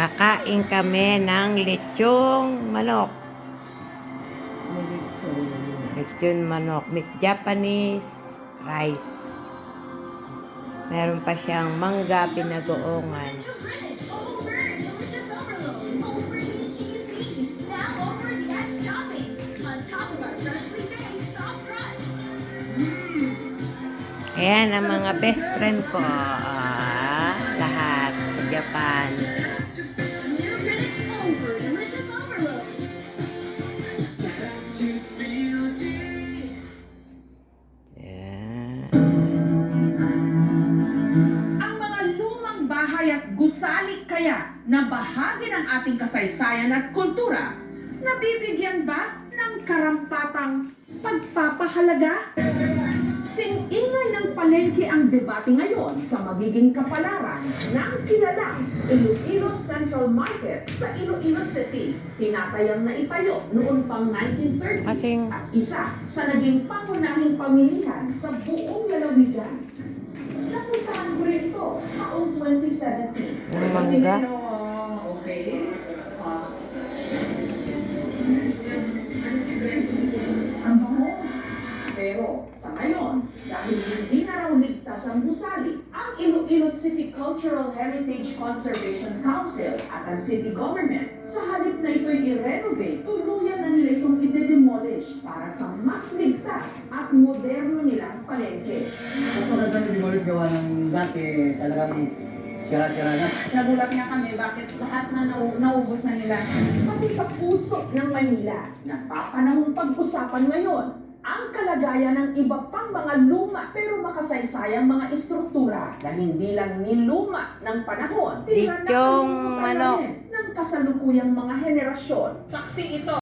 Kakain kami ng lechong manok. Lechon manok with Japanese rice. Meron pa siyang mangga pinagoongan. Ayan ang mga best friend ko. Lahat sa Japan. Ang mga lumang bahay at gusali kaya na bahagi ng ating kasaysayan at kultura, nabibigyan ba ng karampatang pagpapahalaga? Sing-ingay ng palengke ang debate ngayon sa magiging kapalaran ng kilalang Iloilo Central Market sa Iloilo City. Tinatayang na itayo noon pang 1930s at isa sa naging pangunahing pamilihan sa buong lalawigan. Napuntahan ko rin ito taong 2017. Ang mangga. Okay. Ang bango. Pero sa ngayon, dahil hindi na raw ligtas ang gusali, ang Iloilo City Cultural Heritage Conservation Council at ang city government, sa halip na ito'y i-renovate, tuluyan na nila itong i-demolish para sa mas ligtas at moderno nilang palengke. Mas maganda yung demolish gawa ng dati, talagang sira-sira na. Nagulat nga kami bakit lahat na naubos na nila. Pati sa puso ng Maynila, napapanahong pag-usapan ngayon ang kalagayan ng iba pang mga luma pero makasaysayang mga istruktura na hindi lang niluma ng panahon, tila Lechong nakalimutan manok. na rin ng kasalukuyang mga henerasyon. Saksi ito